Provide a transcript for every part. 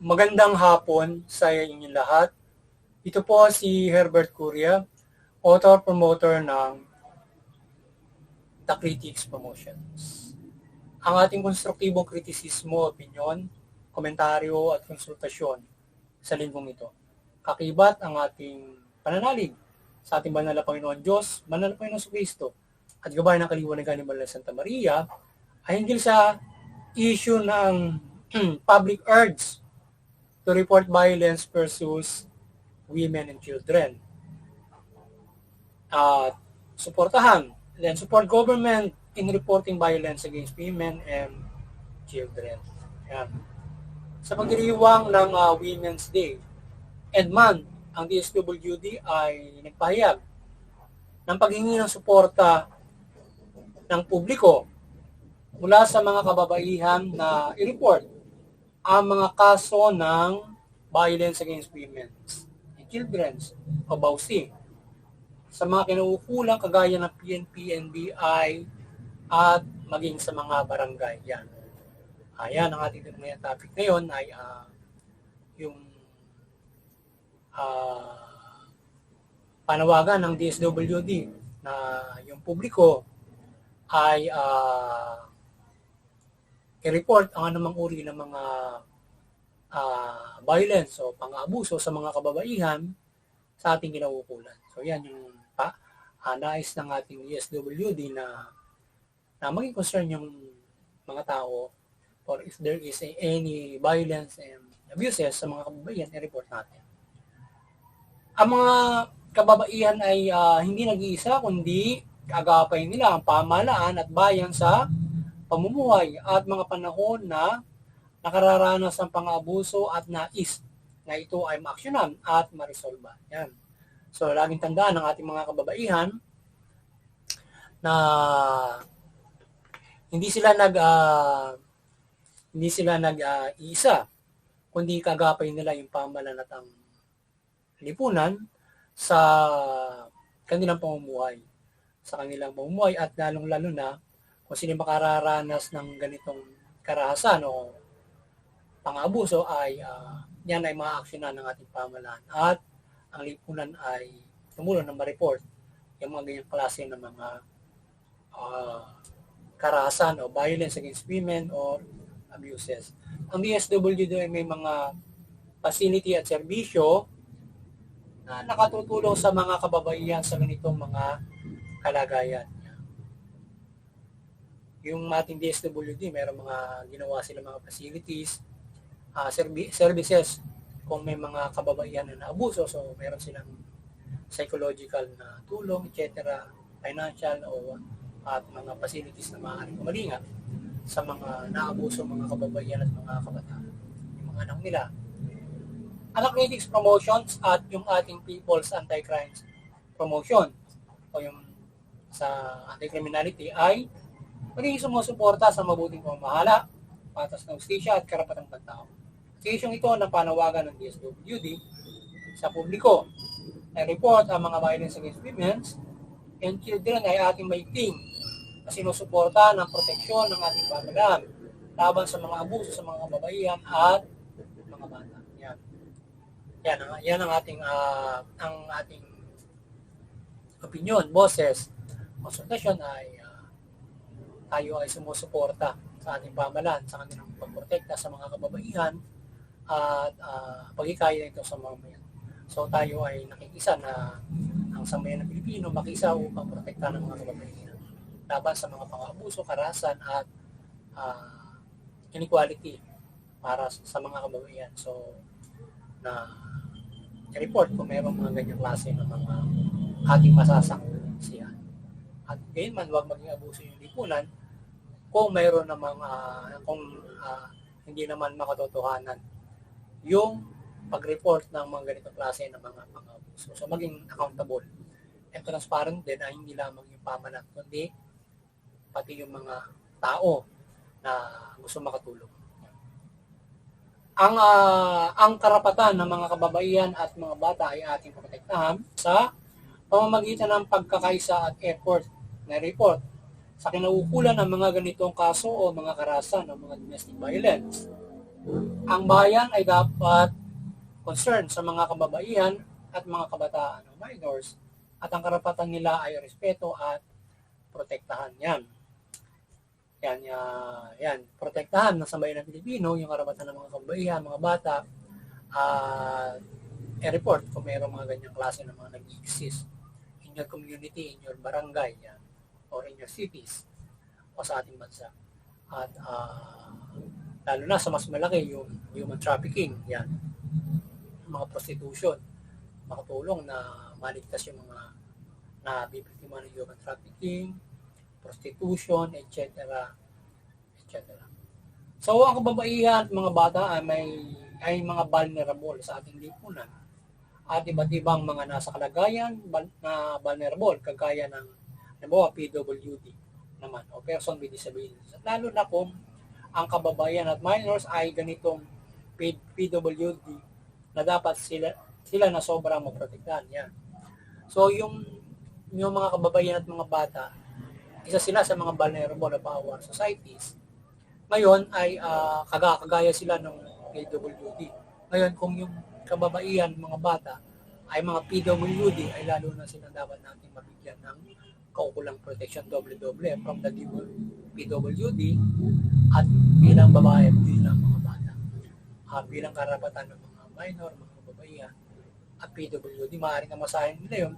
Magandang hapon sa inyong lahat. Ito po si Herbert Curia, author-promoter ng The Critics Promotions. Ang ating konstruktibong kritisismo, opinyon, komentaryo at konsultasyon sa linggong ito. Kakibat ang ating pananalig sa ating banal na Panginoon Diyos, banal na Panginoon Kristo, at gabay ng kaliwanagan ni Banal na Santa Maria ay hinggil sa issue ng public urge to report violence versus women and children. Support government in reporting violence against women and children. Yan. Sa pagdiriwang ng Women's Day and Month, ang DSWD ay nagpahayag ng paghingi ng suporta ng publiko mula sa mga kababaihan na i-report ang mga kaso ng violence against women and children o BAUSI sa mga kinaukulang kagaya ng PNP, NBI at maging sa mga barangay. Yan. Ayan, ang ating topic ngayon ay yung panawagan ng DSWD na yung publiko ay i-report ang anumang uri ng mga violence o pang-abuso sa mga kababaihan sa ating kinaukulan. So yan yung nais ng ating DSWD na maging concern yung mga tao or if there is any violence and abuses sa mga kababaihan, i-report natin. Ang mga kababaihan ay hindi nag-iisa kundi kaagapay nila ang pamahalaan at bayan sa pamumuhay at mga panahon na nakararanas ng pang-abuso at nais na ito ay maaksyonan at marisolba. Yan. So, laging tandaan ng ating mga kababaihan na hindi sila nag-iisa, kundi kagapay nila yung pamahalaan at ang lipunan sa kanilang pamumuhay. At lalong-lalo na kung sino makararanas ng ganitong karahasan o pang-abuso ay yan ay maaaksyonan ng ating pamahalaan at ang lipunan ay tumulong na ma-report yung mga ganyang klase ng mga karahasan o violence against women or abuses. Ang DSWD ay may mga facility at serbisyo na nakatutulong sa mga kababaihan sa ganitong mga kalagayan. Yung ating DSWD, mayroong mga ginawa sila mga facilities, services kung may mga kababaihan na naabuso, so meron silang psychological na tulong, etc., financial at mga facilities na maaaring kumalinga sa mga naabuso mga kababaihan at mga kabataan, yung mga anak nila. Ang Critics Promotions at yung ating People's Anti-Crimes Promotion o yung sa anti-criminality ay magiging sumusuporta sa mabuting pamamahala, patas na hustisya at karapatang pantao. Sa isyong ito ng panawagan ng DSWD sa publiko na report ang mga violence against women and children ay ating maigting na sinusuporta ng proteksyon ng ating pamahalaan laban sa mga abuso sa mga kababaihan at mga bata. Yan ang ating opinion, boses, konsultasyon ay tayo ay sumusuporta sa ating pamahalaan sa kanilang pagprotekta sa mga kababaihan at pagkikaya nito sa mamamayan. So tayo ay nakikisa na ang sambayan ng Pilipino makisa upang protektahan ng mga kababaihan laban sa mga pang-abuso, karahasan at inequality para sa mga kababaihan. So na report kung mayroong mga ganyang klase ng mga ating masasaksihan. At gayon man, huwag maging abuso yung lipunan kung mayroon namang hindi naman makatotohanan yung pag-report ng mga ganitong klase ng mga pang-abuso. So maging accountable and transparent din ay hindi lamang yung pamahalaan kundi pati yung mga tao na gusto makatulong. Ang karapatan ng mga kababaihan at mga bata ay ating protektahan sa pamamagitan ng pagkakaisa at effort na report sa kinaukulan ng mga ganitong kaso o mga karahasan ng mga domestic violence. Ang bayan ay dapat concerned sa mga kababaihan at mga kabataan o minors at ang karapatan nila ay respeto at protektahan yan. Yan, protektahan ng sambayan ng Pilipino yung karapatan ng mga kababaihan, mga bata, at i-report kung mayroong mga ganyang klase ng mga nag-exist in your community, in your barangay, yan, or in your cities, o sa ating bansa. At lalo na sa mas malaki yung human trafficking, yan, mga prostitution, makatulong na maligtas yung mga nabibiktima ng human trafficking, prostitution, etc. etc. So, ang kababaihan at mga bata ay mga vulnerable sa ating lipunan at iba't ibang mga nasa kalagayan na vulnerable kagaya ng halimbawa PWD naman o person with disabilities. At lalo na kung ang kababayan at minors ay ganitong PWD na dapat sila na sobrang maprotektahan yan. So yung mga kababayan at mga bata, isa sila sa mga vulnerable of our societies. Ngayon ay kagaya sila ng PWD. Ngayon kung yung kababaihan, mga bata ay mga PWD, ay lalo na sila dapat natin mabigyan ng kaukulang protection doble-doble from the PWD at bilang babae, bilang mga bata. Bilang karapatan ng mga minor, mga kababaihan at PWD, maaaring namasahin nila yun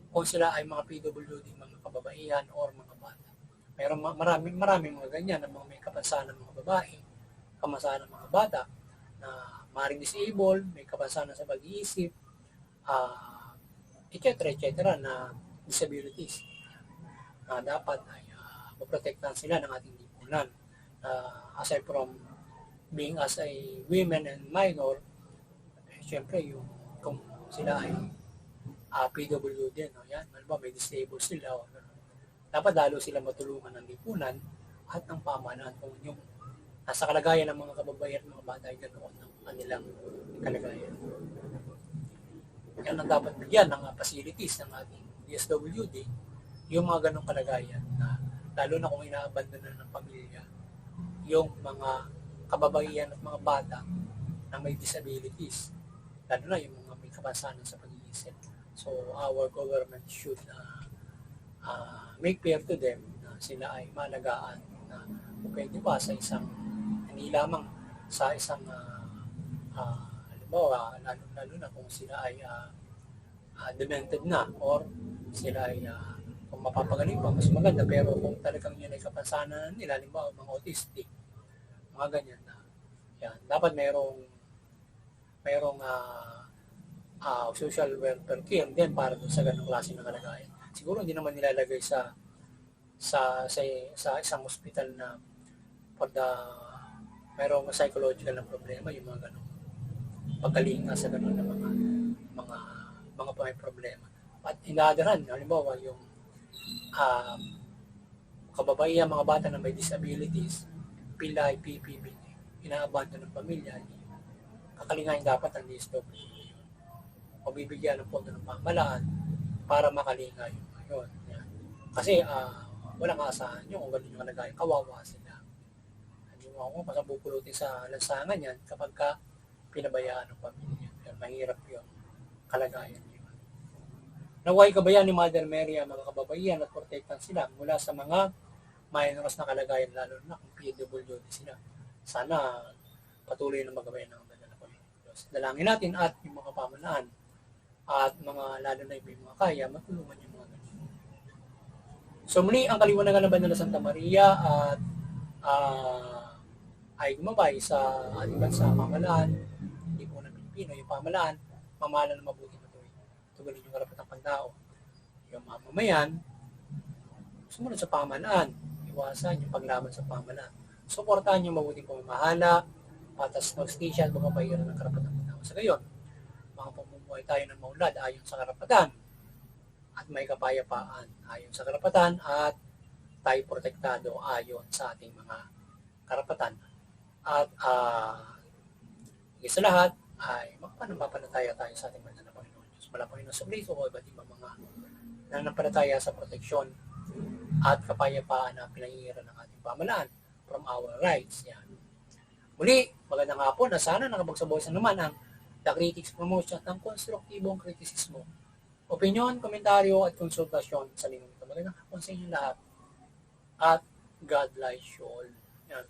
kung sila ay mga PWD, mga kababaihan or mga bata. Mayroon maraming mga ganyan na mga may kapansanan ng mga babae, kapansanan ng mga bata na maaaring disabled, may kapansanan sa pag-iisip, etc. na disabilities na dapat ay maprotektahan sila ng ating lipunan. Aside from being as a women and minor, syempre yung kung sila ay PWD, no? Yan, may disabled sila, dapat lalo sila matulungan ng lipunan at ng pamahalaan kung yung nasa kalagayan ng mga kababayan at mga bata ay ganoon ng kanilang kalagayan. Yan ang dapat bigyan ng facilities ng ating DSWD, yung mga ganong kalagayan na lalo na kung inaabandon ng pamilya yung mga kababaihan at mga bata na may disabilities, lalo na yung mga may kapansanan sa pag-iisip. So our government should make clear to them na sila ay malagaan na pwede pa sa isang, hindi lamang sa isang halimbawa, lalo na kung sila ay demented na or sila ay kung mapapagaling pa, mas maganda. Pero kung talagang yun ay kapansanan nila, halimbawa mga autistic, mga ganyan na, yan, dapat mayroong social welfare care din para sa ganung klase ng kalagayan. Siguro hindi naman nilalagay sa isang hospital na pag mayroong psychological na problema, yung mga ganung pagkalinga sa ganun na mga may problema. At inadaran, halimbawa yung kababaihan, mga bata na may disabilities, PILAI, PPP, inaabandon ng pamilya, kakalingahin dapat ang DSWD o bibigyan ng pondo ng pamahalaan para makalinga yung ngayon. Yan. Kasi walang asahan nyo kung gano'n yung kalagayan, kawawa sila. Hindi mo ako pasabupulutin sa lansangan yan kapag pinabayaan ng pamilya. Yan, mahirap yung kalagayan nyo. Naway kabayan ni Mother Mary ang mga kababaihan at protektan sila mula sa mga minors na kalagayan, lalo na kung PWD sila. Sana patuloy na magabayan ng banal na Panginoon. Dalangin natin at yung mga pamahalaan at mga lalo na yung mga kaya, matulungan yung mga ganyan. So muli, ang kaliwanagan ng Banal na Santa Maria at ay gumabay sa ating bansa, pamahalaan, hindi po ng Pilipino, yung pamahalaan, mamahalan ng mabuti na tuwing. Tugunin yung karapatang pantao. Yung mamamayan, sumunod sa pamahalaan, iwasan yung paglaban sa pamahalaan. Suportahan yung mabuting pamamahala, patas na hustisya at magabayaran ng karapatang pantao. Sa gayon, mga pamumuhay tayo ng maunlad ayon sa karapatan at may kapayapaan ayon sa karapatan at tayo protektado ayon sa ating mga karapatan. At higit sa lahat ay magpanampalataya tayo sa ating banal na Panginoon Diyos. Malapangin na subliso o iba't ibang mga nanampalataya sa proteksyon at kapayapaan na pinahihiran ng ating pamahalaan from our rights. Yan. Muli, magandang hapon na sana nakapagsabawasan naman ang The Critics Promotion ng konstruktibong kritisismo, opinyon, komentaryo at konsultasyon sa linggo ito. Magandang hapon sa inyo lahat at God bless you all. Yan.